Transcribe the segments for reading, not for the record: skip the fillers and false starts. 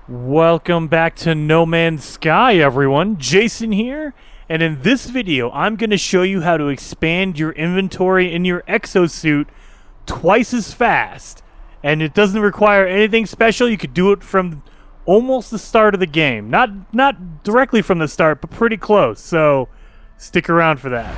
Welcome back to No Man's Sky, everyone. Jason here, and in this video, I'm going to show you how to expand your inventory in your exosuit twice as fast. And it doesn't require anything special. You could do it from almost the start of the game. Not directly from the start, but pretty close. So stick around for that.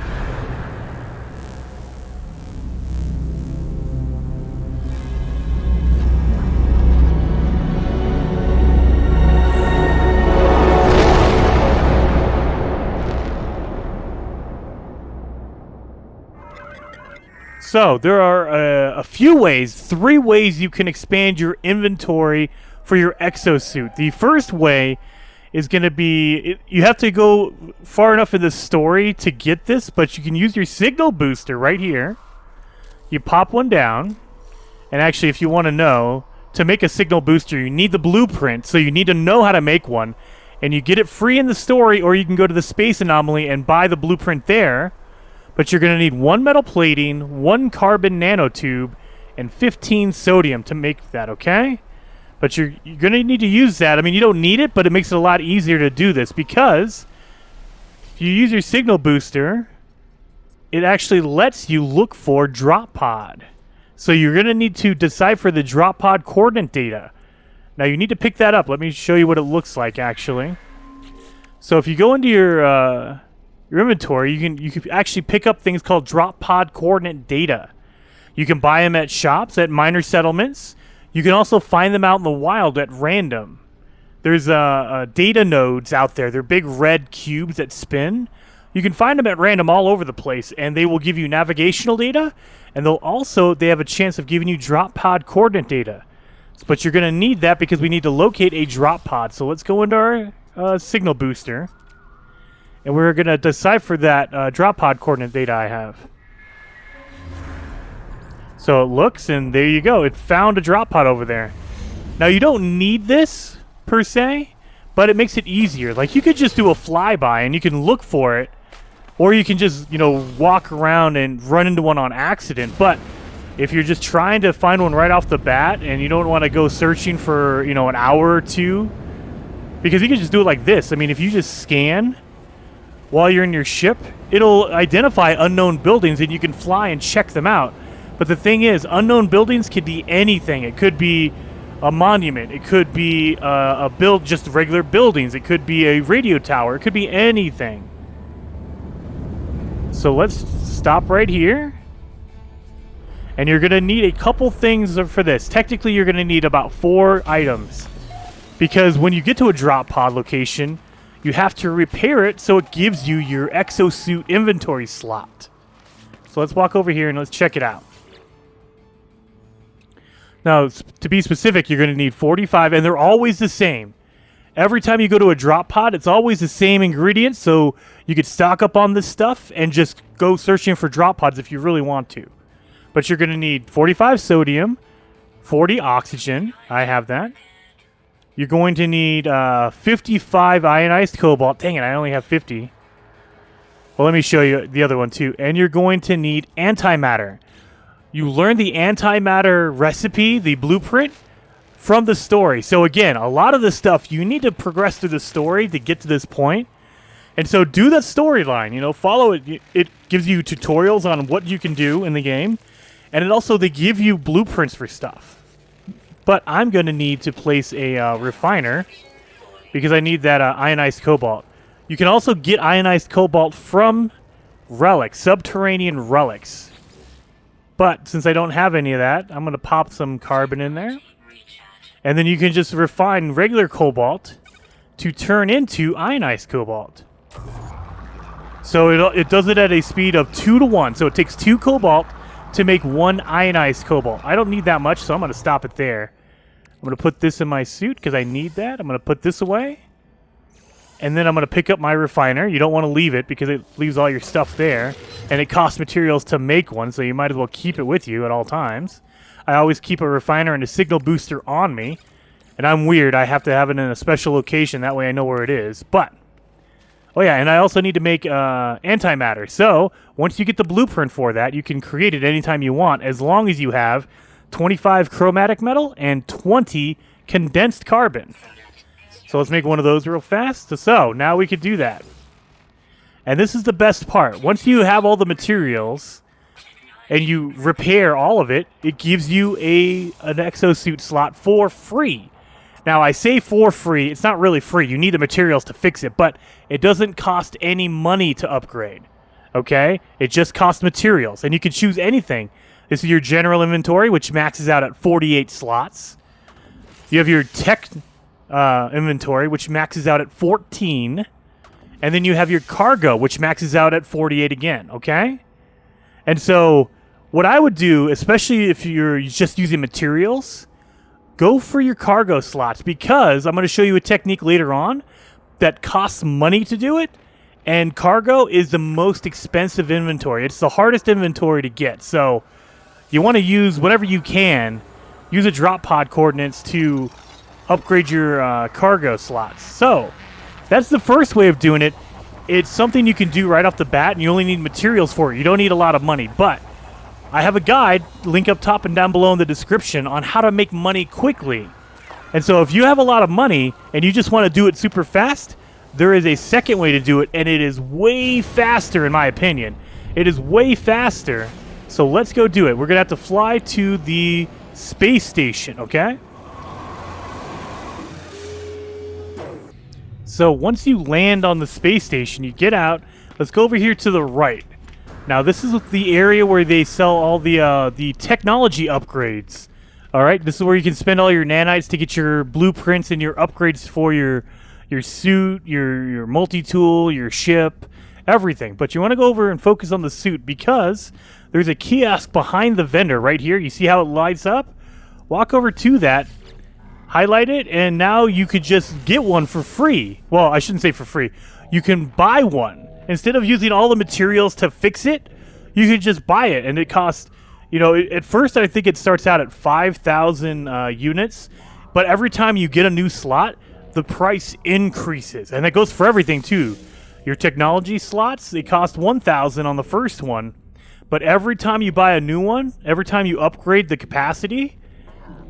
So, there are a few ways, 3 ways you can expand your inventory for your exosuit. The first way is going to be, you have to go far enough in the story to get this, but you can use your signal booster right here. You pop one down, and actually if you want to know, to make a signal booster you need the blueprint, so you need to know how to make one. And you get it free in the story, or you can go to the space anomaly and buy the blueprint there. But you're going to need 1 metal plating, 1 carbon nanotube, and 15 sodium to make that, okay? But you're going to need to use that. I mean, you don't need it, but it makes it a lot easier to do this because if you use your signal booster, it actually lets you look for drop pod. So you're going to need to decipher the drop pod coordinate data. Now, you need to pick that up. Let me show you what it looks like, actually. So if you go into your inventory, you can actually pick up things called drop pod coordinate data. You can buy them at shops, at miner settlements. You can also find them out in the wild at random. There's data nodes out there. They're big red cubes that spin. You can find them at random all over the place, and they will give you navigational data, and they have a chance of giving you drop pod coordinate data. But you're going to need that because we need to locate a drop pod. So let's go into our signal booster. And we're going to decipher that drop pod coordinate data I have. So it looks, and there you go. It found a drop pod over there. Now, you don't need this, per se, but it makes it easier. Like, you could just do a flyby, and you can look for it. Or you can just, walk around and run into one on accident. But if you're just trying to find one right off the bat, and you don't want to go searching for, an hour or two, because you can just do it like this. I mean, if you just scan while you're in your ship, it'll identify unknown buildings and you can fly and check them out. But the thing is, unknown buildings could be anything. It could be a monument. It could be just regular buildings. It could be a radio tower. It could be anything. So let's stop right here. And you're going to need a couple things for this. Technically, you're going to need about 4 items. Because when you get to a drop pod location, you have to repair it so it gives you your exosuit inventory slot. So let's walk over here and let's check it out. Now, to be specific, you're going to need 45, and they're always the same. Every time you go to a drop pod, it's always the same ingredients, so you could stock up on this stuff and just go searching for drop pods if you really want to. But you're going to need 45 sodium, 40 oxygen. I have that. You're going to need 55 ionized cobalt. Dang it, I only have 50. Well, let me show you the other one, too. And you're going to need antimatter. You learn the antimatter recipe, the blueprint, from the story. So, again, a lot of the stuff, you need to progress through the story to get to this point. And so do the storyline. Follow it. It gives you tutorials on what you can do in the game. And they give you blueprints for stuff. But I'm going to need to place a refiner because I need that ionized cobalt. You can also get ionized cobalt from relics, subterranean relics. But since I don't have any of that, I'm going to pop some carbon in there. And then you can just refine regular cobalt to turn into ionized cobalt. So it does it at a speed of 2 to 1. So it takes 2 cobalt to make 1 ionized cobalt. I don't need that much, so I'm going to stop it there. I'm going to put this in my suit because I need that. I'm going to put this away. And then I'm going to pick up my refiner. You don't want to leave it because it leaves all your stuff there. And it costs materials to make one, so you might as well keep it with you at all times. I always keep a refiner and a signal booster on me. And I'm weird. I have to have it in a special location. That way I know where it is. But, oh yeah, and I also need to make antimatter. So, once you get the blueprint for that, you can create it anytime you want, as long as you have 25 chromatic metal and 20 condensed carbon. So let's make one of those real fast. So now we can do that. And this is the best part. Once you have all the materials and you repair all of it, it gives you an exosuit slot for free. Now, I say for free. It's not really free. You need the materials to fix it, but it doesn't cost any money to upgrade. Okay? It just costs materials, and you can choose anything. This is your general inventory, which maxes out at 48 slots. You have your tech inventory, which maxes out at 14. And then you have your cargo, which maxes out at 48 again, okay? And so what I would do, especially if you're just using materials, go for your cargo slots, because I'm going to show you a technique later on that costs money to do it, and cargo is the most expensive inventory. It's the hardest inventory to get, so you want to use whatever you can. Use a drop pod coordinates to upgrade your cargo slots. So that's the first way of doing it. It's something you can do right off the bat, and you only need materials for it. You don't need a lot of money, but I have a guide, link up top and down below in the description, on how to make money quickly. And so if you have a lot of money and you just want to do it super fast, there is a second way to do it, and it is way faster in my opinion. It is way faster. So let's go do it. We're going to have to fly to the space station, okay? So once you land on the space station, you get out. Let's go over here to the right. Now this is the area where they sell all the technology upgrades. All right, this is where you can spend all your nanites to get your blueprints and your upgrades for your suit, your multi-tool, your ship, everything. But you want to go over and focus on the suit, because there's a kiosk behind the vendor right here. You see how it lights up? Walk over to that. Highlight it, and now you could just get one for free. Well, I shouldn't say for free. You can buy one. Instead of using all the materials to fix it, you can just buy it, and it costs, at first I think it starts out at 5,000 units, but every time you get a new slot, the price increases, and that goes for everything too. Your technology slots, they cost 1,000 on the first one, but every time you buy a new one, every time you upgrade the capacity,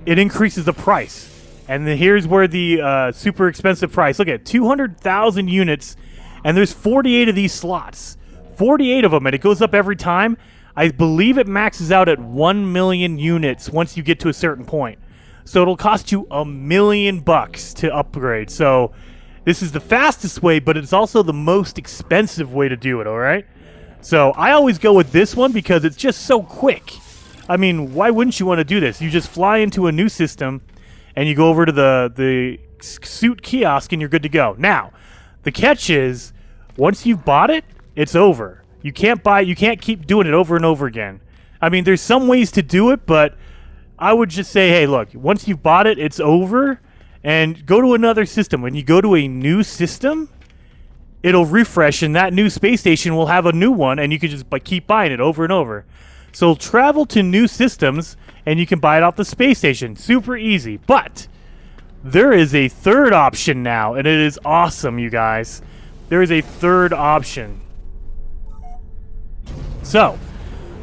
it increases the price. And then here's where the super expensive price. Look at 200,000 units, and there's 48 of these slots. 48 of them, and it goes up every time. I believe it maxes out at 1 million units once you get to a certain point. So it'll cost you $1 million to upgrade. So this is the fastest way, but it's also the most expensive way to do it, all right? So I always go with this one because it's just so quick. I mean, why wouldn't you want to do this? You just fly into a new system, and you go over to the suit kiosk, and you're good to go. Now, the catch is, once you've bought it, it's over. You can't keep doing it over and over again. I mean, there's some ways to do it, but I would just say, hey, look, once you've bought it, it's over, and go to another system. When you go to a new system, it'll refresh, and that new space station will have a new one, and you can just keep buying it over and over. So travel to new systems, and you can buy it off the space station. Super easy. But there is a third option now, and it is awesome, you guys. There is a third option. So,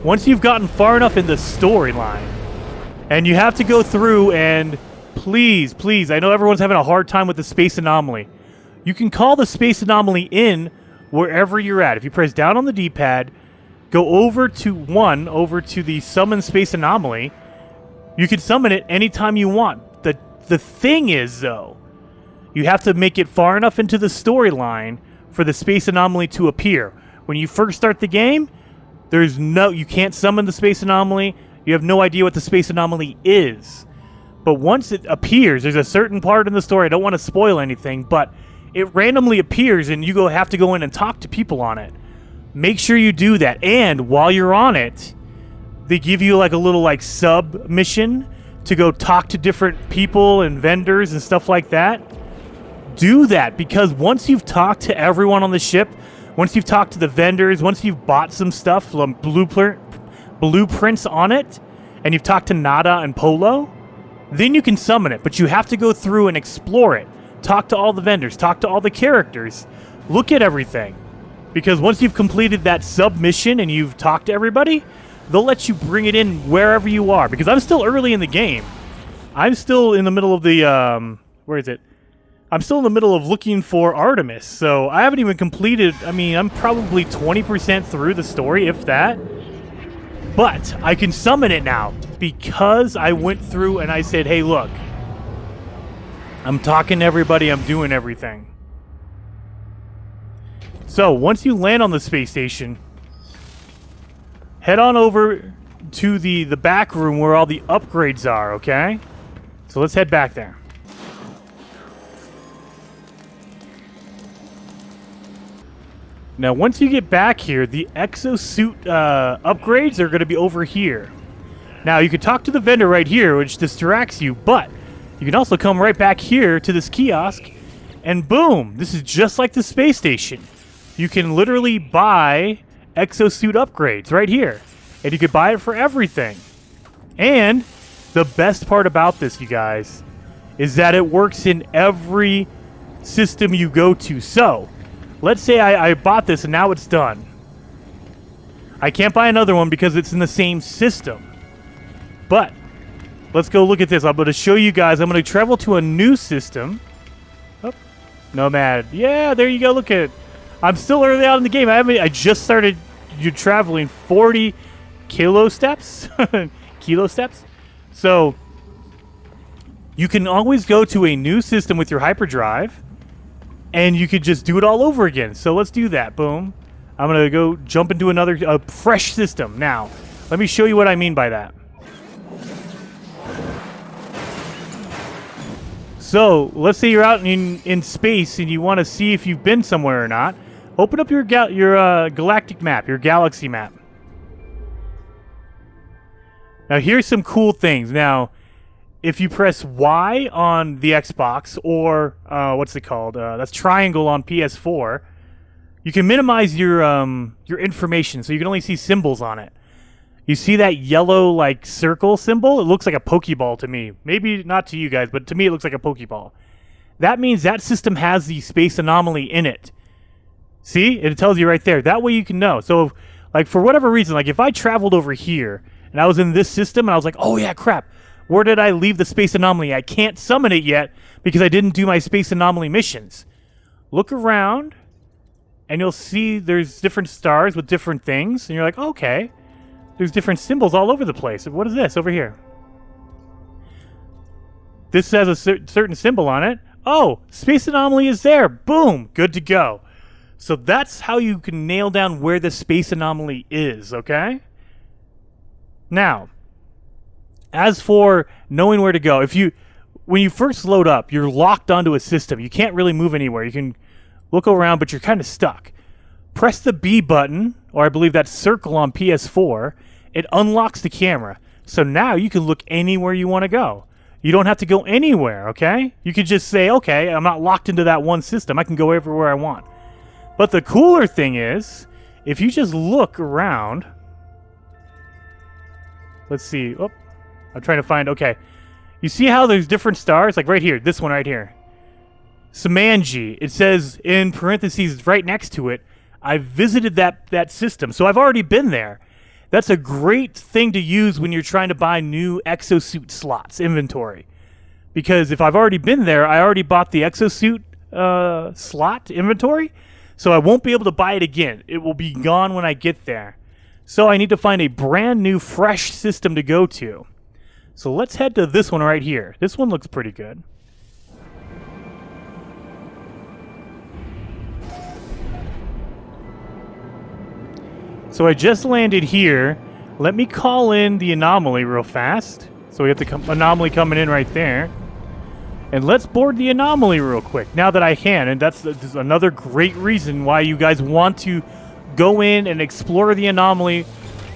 once you've gotten far enough in the storyline, and you have to go through and please, I know everyone's having a hard time with the space anomaly. You can call the space anomaly in wherever you're at. If you press down on the D-pad, go over to the summon space anomaly. You can summon it anytime you want. The thing is, though, you have to make it far enough into the storyline for the space anomaly to appear. When you first start the game, you can't summon the space anomaly. You have no idea what the space anomaly is. But once it appears, there's a certain part in the story, I don't want to spoil anything, but it randomly appears, and you have to go in and talk to people on it. Make sure you do that. And while you're on it, they give you a little sub mission to go talk to different people and vendors and stuff like that. Do that, because once you've talked to everyone on the ship, once you've talked to the vendors, once you've bought some stuff, blueprints on it, and you've talked to Nada and Polo, then you can summon it. But you have to go through and explore it. Talk to all the vendors. Talk to all the characters. Look at everything. Because once you've completed that submission and you've talked to everybody, they'll let you bring it in wherever you are. Because I'm still early in the game. I'm still in the middle of the, where is it? I'm still in the middle of looking for Artemis, so I haven't even completed. I mean, I'm probably 20% through the story, if that. But I can summon it now because I went through and I said, hey, look, I'm talking to everybody, I'm doing everything. So once you land on the space station, head on over to the back room where all the upgrades are, okay? So let's head back there. Now, once you get back here, the exosuit upgrades are going to be over here. Now, you can talk to the vendor right here, which distracts you, but you can also come right back here to this kiosk, and boom, this is just like the space station. You can literally buy exosuit upgrades right here, and you can buy it for everything. And the best part about this, you guys, is that it works in every system you go to. So, let's say I bought this and now it's done. I can't buy another one because it's in the same system. But let's go look at this. I'm going to show you guys. I'm going to travel to a new system. Oh, Nomad. Yeah, there you go. Look at it. I'm still early out in the game. I just started traveling 40 kilo steps. Kilo steps. So you can always go to a new system with your hyperdrive. And you could just do it all over again. So let's do that. Boom. I'm going to go jump into another fresh system. Now, let me show you what I mean by that. So, let's say you're out in space and you want to see if you've been somewhere or not. Open up your galactic map, your galaxy map. Now, here's some cool things. Now, if you press Y on the Xbox, or what's it called? That's triangle on PS4. You can minimize your information, so you can only see symbols on it. You see that yellow like circle symbol? It looks like a Pokeball to me. Maybe not to you guys, but to me it looks like a Pokeball. That means that system has the space anomaly in it. See? It tells you right there. That way you can know. So, like for whatever reason, like if I traveled over here and I was in this system and I was like, oh yeah, crap. Where did I leave the space anomaly? I can't summon it yet because I didn't do my space anomaly missions. Look around, and you'll see there's different stars with different things. And you're like, okay, there's different symbols all over the place. What is this over here? This has a certain symbol on it. Oh, space anomaly is there. Boom, good to go. So that's how you can nail down where the space anomaly is, okay? Now, as for knowing where to go, when you first load up, you're locked onto a system. You can't really move anywhere. You can look around, but you're kind of stuck. Press the B button, or I believe that's circle on PS4. It unlocks the camera. So now you can look anywhere you want to go. You don't have to go anywhere, okay? You could just say, okay, I'm not locked into that one system. I can go everywhere I want. But the cooler thing is, if you just look around, let's see. Oh, I'm trying to find, okay. You see how there's different stars? Like right here, this one right here. Samanji. It says in parentheses right next to it, I visited that system. So I've already been there. That's a great thing to use when you're trying to buy new exosuit slots, inventory. Because if I've already been there, I already bought the exosuit slot inventory. So I won't be able to buy it again. It will be gone when I get there. So I need to find a brand new, fresh system to go to. So let's head to this one right here. This one looks pretty good. So I just landed here. Let me call in the anomaly real fast. So we have the anomaly coming in right there. And let's board the anomaly real quick, now that I can. And that's another great reason why you guys want to go in and explore the anomaly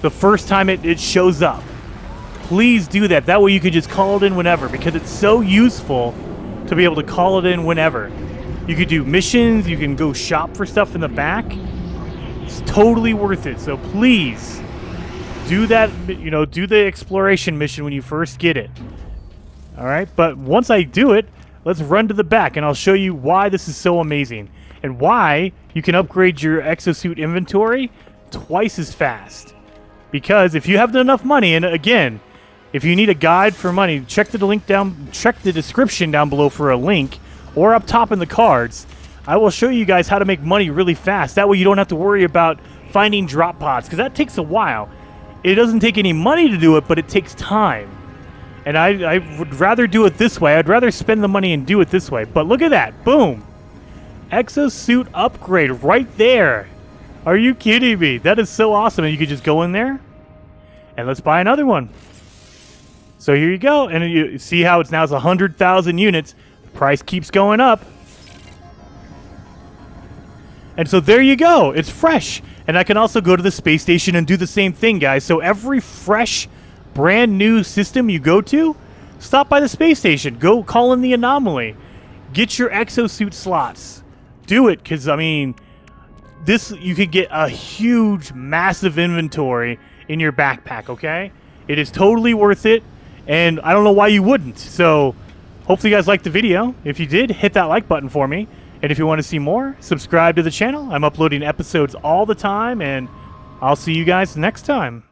the first time it shows up. Please do that. That way you can just call it in whenever, because it's so useful to be able to call it in whenever. You could do missions. You can go shop for stuff in the back. It's totally worth it. So please do that. Do the exploration mission when you first get it. All right. But once I do it, let's run to the back, and I'll show you why this is so amazing and why you can upgrade your exosuit inventory twice as fast. Because if you have enough money, and again, if you need a guide for money, check the description down below for a link, or up top in the cards, I will show you guys how to make money really fast. That way you don't have to worry about finding drop pods, because that takes a while. It doesn't take any money to do it, but it takes time. And I would rather do it this way. I'd rather spend the money and do it this way. But look at that. Boom. Exosuit upgrade right there. Are you kidding me? That is so awesome. And you could just go in there and let's buy another one. So here you go. And you see how it's now 100,000 units. The price keeps going up. And so there you go. It's fresh. And I can also go to the space station and do the same thing, guys. So every fresh, brand new system you go to, stop by the space station. Go call in the anomaly. Get your exosuit slots. Do it, because, I mean, you could get a huge, massive inventory in your backpack, okay? It is totally worth it, and I don't know why you wouldn't. So hopefully you guys liked the video. If you did, hit that like button for me. And if you want to see more, subscribe to the channel. I'm uploading episodes all the time, and I'll see you guys next time.